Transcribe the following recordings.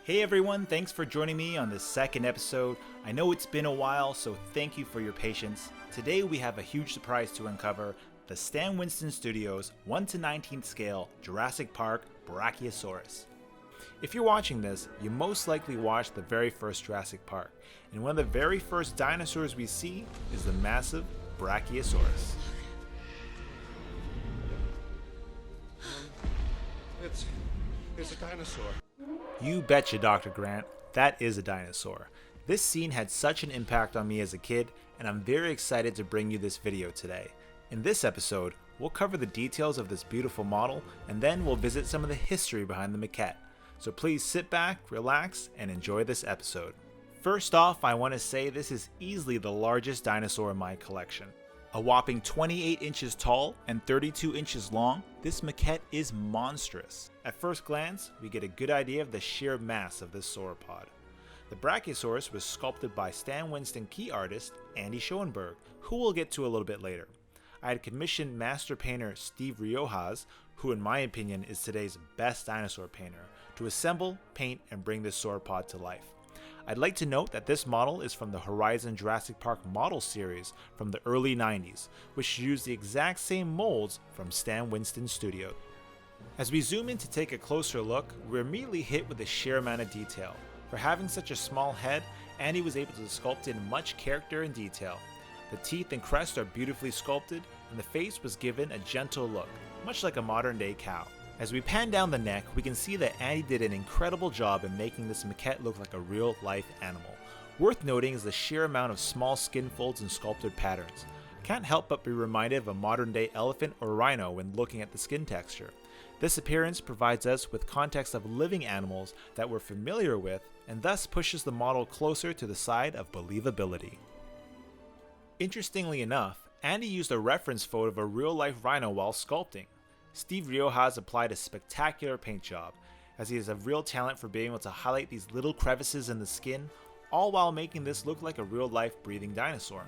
Hey everyone, thanks for joining me on this second episode. I know it's been a while, so thank you for your patience. Today we have a huge surprise to uncover: the Stan Winston Studios 1 to 19th scale Jurassic Park Brachiosaurus. If you're watching this, you most likely watched the very first Jurassic Park, and one of the very first dinosaurs we see is the massive Brachiosaurus. It's a dinosaur. You betcha, Dr. Grant, that is a dinosaur. This scene had such an impact on me as a kid, and I'm very excited to bring you this video today. In this episode, we'll cover the details of this beautiful model, and then we'll visit some of the history behind the maquette. So please sit back, relax, and enjoy this episode. First off, I want to say this is easily the largest dinosaur in my collection. A whopping 28 inches tall and 32 inches long, this maquette is monstrous. At first glance, we get a good idea of the sheer mass of this sauropod. The Brachiosaurus was sculpted by Stan Winston key artist Andy Schoneberg, who we'll get to a little bit later. I had commissioned master painter Steve Riojas, who in my opinion is today's best dinosaur painter, to assemble, paint, and bring this sauropod to life. I'd like to note that this model is from the Horizon Jurassic Park model series from the early 90s, which used the exact same molds from Stan Winston Studios. As we zoom in to take a closer look, we're immediately hit with the sheer amount of detail. For having such a small head, Andy was able to sculpt in much character and detail. The teeth and crest are beautifully sculpted, and the face was given a gentle look, much like a modern day cow. As we pan down the neck, we can see that Andy did an incredible job in making this maquette look like a real-life animal. Worth noting is the sheer amount of small skin folds and sculpted patterns. I can't help but be reminded of a modern-day elephant or rhino when looking at the skin texture. This appearance provides us with context of living animals that we're familiar with, and thus pushes the model closer to the side of believability. Interestingly enough, Andy used a reference photo of a real-life rhino while sculpting. Steve Riojas applied a spectacular paint job, as he has a real talent for being able to highlight these little crevices in the skin, all while making this look like a real-life breathing dinosaur.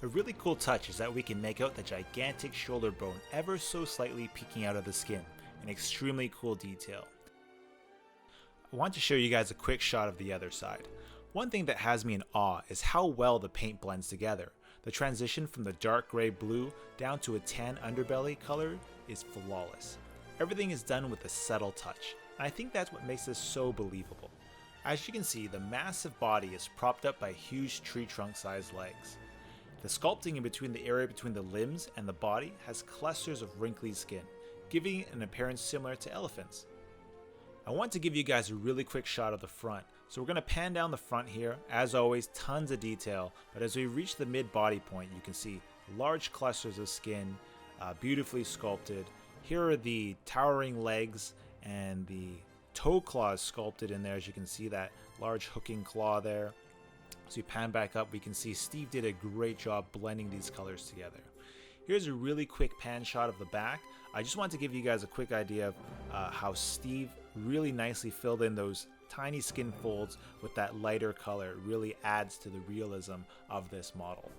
A really cool touch is that we can make out the gigantic shoulder bone ever so slightly peeking out of the skin, an extremely cool detail. I want to show you guys a quick shot of the other side. One thing that has me in awe is how well the paint blends together. The transition from the dark gray blue down to a tan underbelly color is flawless. Everything is done with a subtle touch, and I think that's what makes this so believable. As you can see, the massive body is propped up by huge tree trunk sized legs. The sculpting in between the area between the limbs and the body has clusters of wrinkly skin, giving it an appearance similar to elephants. I want to give you guys a really quick shot of the front, so we're going to pan down the front here. As always, tons of detail, but as we reach the mid body point, you can see large clusters of skin, beautifully sculpted. Here are the towering legs and the toe claws sculpted in there. As you can see, that large hooking claw there. As we pan back up, we can see Steve did a great job blending these colors together. Here's a really quick pan shot of the back. I just want to give you guys a quick idea of how Steve really nicely filled in those tiny skin folds with that lighter color. It really adds to the realism of this model.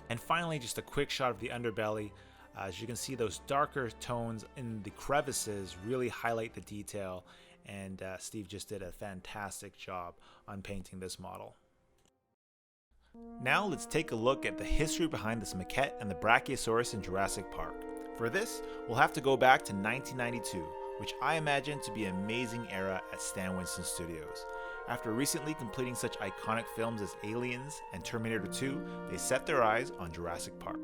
And finally, just a quick shot of the underbelly. As you can see, those darker tones in the crevices really highlight the detail, and Steve just did a fantastic job on painting this model. Now let's take a look at the history behind this maquette and the Brachiosaurus in Jurassic Park. For this, we'll have to go back to 1992, which I imagine to be an amazing era at Stan Winston Studios. After recently completing such iconic films as Aliens and Terminator 2, they set their eyes on Jurassic Park.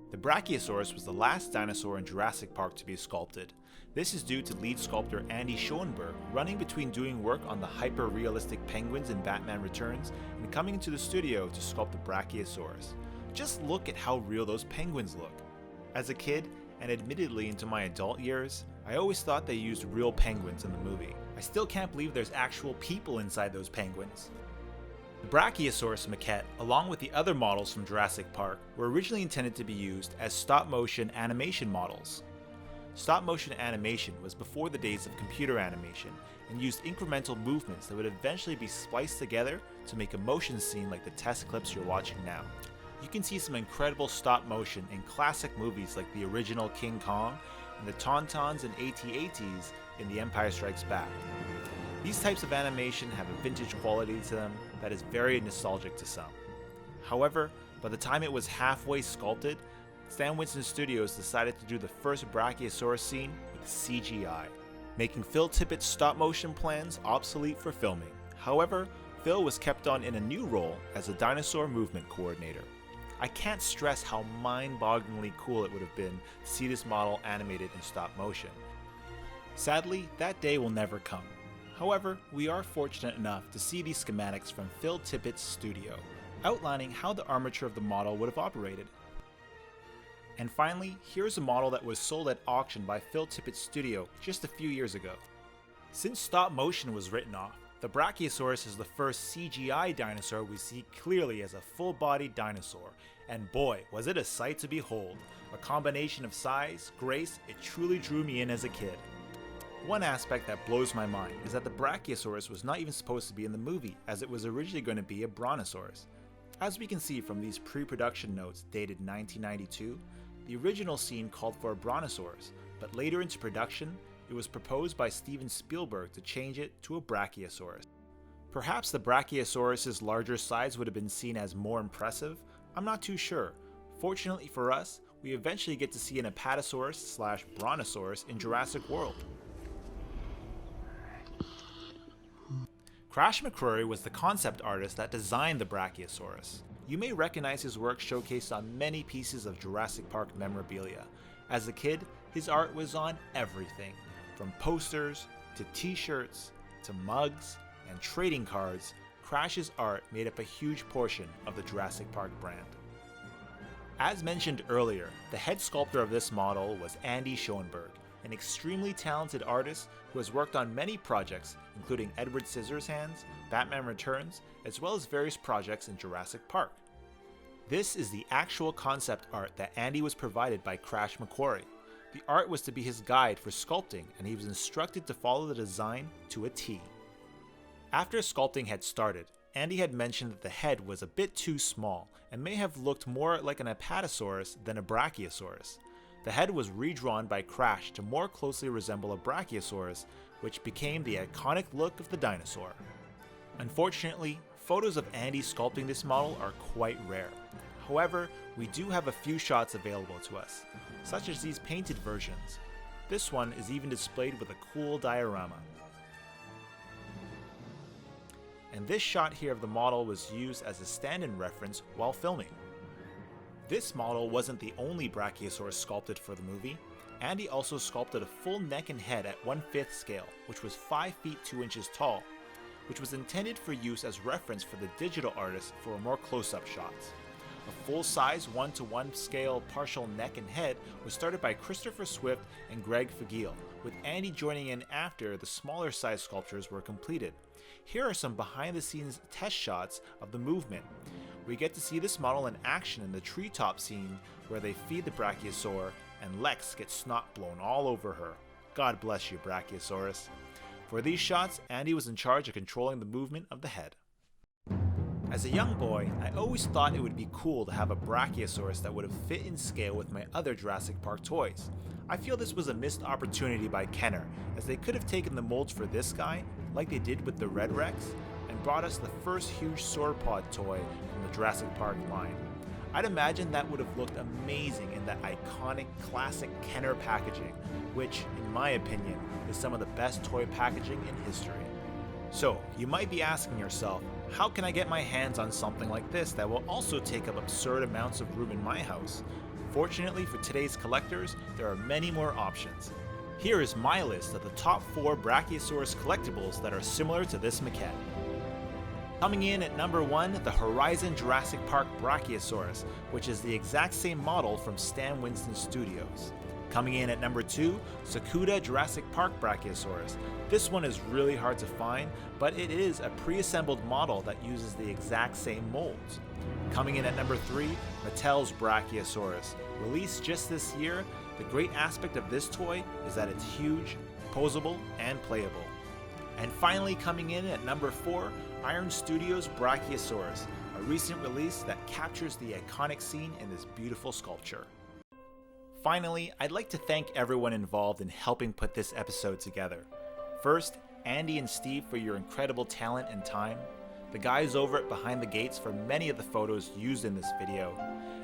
The Brachiosaurus was the last dinosaur in Jurassic Park to be sculpted. This is due to lead sculptor Andy Schoneberg running between doing work on the hyper-realistic penguins in Batman Returns and coming into the studio to sculpt the Brachiosaurus. Just look at how real those penguins look. As a kid, and admittedly into my adult years, I always thought they used real penguins in the movie. I still can't believe there's actual people inside those penguins. The Brachiosaurus maquette, along with the other models from Jurassic Park, were originally intended to be used as stop-motion animation models. Stop-motion animation was before the days of computer animation and used incremental movements that would eventually be spliced together to make a motion scene like the test clips you're watching now. You can see some incredible stop-motion in classic movies like the original King Kong and the Tauntauns and AT-ATs in The Empire Strikes Back. These types of animation have a vintage quality to them that is very nostalgic to some. However, by the time it was halfway sculpted, Stan Winston Studios decided to do the first Brachiosaurus scene with CGI, making Phil Tippett's stop-motion plans obsolete for filming. However, Phil was kept on in a new role as a dinosaur movement coordinator. I can't stress how mind-bogglingly cool it would have been to see this model animated in stop motion. Sadly, that day will never come. However, we are fortunate enough to see these schematics from Phil Tippett's studio, outlining how the armature of the model would have operated. And finally, here's a model that was sold at auction by Phil Tippett's studio just a few years ago. Since stop motion was written off, the Brachiosaurus is the first CGI dinosaur we see clearly as a full-bodied dinosaur, and boy, was it a sight to behold. A combination of size, grace, it truly drew me in as a kid. One aspect that blows my mind is that the Brachiosaurus was not even supposed to be in the movie, as it was originally going to be a Brontosaurus. As we can see from these pre-production notes dated 1992, the original scene called for a Brontosaurus, but later into production, it was proposed by Steven Spielberg to change it to a Brachiosaurus. Perhaps the Brachiosaurus's larger size would have been seen as more impressive. I'm not too sure. Fortunately for us, we eventually get to see an Apatosaurus/Brontosaurus in Jurassic World. Crash McCrory was the concept artist that designed the Brachiosaurus. You may recognize his work showcased on many pieces of Jurassic Park memorabilia. As a kid, his art was on everything, from posters to t-shirts to mugs and trading cards. Crash's art made up a huge portion of the Jurassic Park brand. As mentioned earlier, the head sculptor of this model was Andy Schoneberg, an extremely talented artist who has worked on many projects, including Edward Scissorhands, Batman Returns, as well as various projects in Jurassic Park. This is the actual concept art that Andy was provided by Crash McCrory. The art was to be his guide for sculpting, and he was instructed to follow the design to a T. After sculpting had started, Andy had mentioned that the head was a bit too small and may have looked more like an Apatosaurus than a Brachiosaurus. The head was redrawn by Crash to more closely resemble a Brachiosaurus, which became the iconic look of the dinosaur. Unfortunately, photos of Andy sculpting this model are quite rare. However, we do have a few shots available to us, such as these painted versions. This one is even displayed with a cool diorama. And this shot here of the model was used as a stand-in reference while filming. This model wasn't the only Brachiosaurus sculpted for the movie. Andy also sculpted a full neck and head at 1/5 scale, which was 5 feet 2 inches tall, which was intended for use as reference for the digital artist for more close-up shots. A full-size 1:1 scale partial neck and head was started by Christopher Swift and Greg Fagile, with Andy joining in after the smaller size sculptures were completed. Here are some behind-the-scenes test shots of the movement. We get to see this model in action in the treetop scene where they feed the Brachiosaur and Lex gets snot blown all over her. God bless you, Brachiosaurus. For these shots, Andy was in charge of controlling the movement of the head. As a young boy, I always thought it would be cool to have a Brachiosaurus that would have fit in scale with my other Jurassic Park toys. I feel this was a missed opportunity by Kenner, as they could have taken the molds for this guy, like they did with the Red Rex, and brought us the first huge sauropod toy from the Jurassic Park line. I'd imagine that would have looked amazing in that iconic classic Kenner packaging, which, in my opinion, is some of the best toy packaging in history. So, you might be asking yourself, how can I get my hands on something like this that will also take up absurd amounts of room in my house? Fortunately for today's collectors, there are many more options. Here is my list of the top 4 Brachiosaurus collectibles that are similar to this maquette. Coming in at number 1, the Horizon Jurassic Park Brachiosaurus, which is the exact same model from Stan Winston Studios. Coming in at number 2, Sakuda Jurassic Park Brachiosaurus. This one is really hard to find, but it is a pre-assembled model that uses the exact same molds. Coming in at number 3, Mattel's Brachiosaurus. Released just this year, the great aspect of this toy is that it's huge, posable, and playable. And finally coming in at number 4, Iron Studios Brachiosaurus, a recent release that captures the iconic scene in this beautiful sculpture. Finally, I'd like to thank everyone involved in helping put this episode together. First, Andy and Steve for your incredible talent and time, the guys over at Behind the Gates for many of the photos used in this video,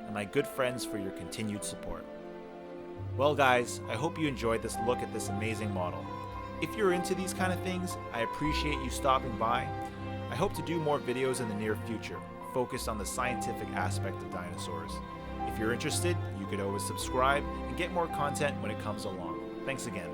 and my good friends for your continued support. Well guys, I hope you enjoyed this look at this amazing model. If you're into these kind of things, I appreciate you stopping by. I hope to do more videos in the near future, focused on the scientific aspect of dinosaurs. If you're interested, you could always subscribe and get more content when it comes along. Thanks again.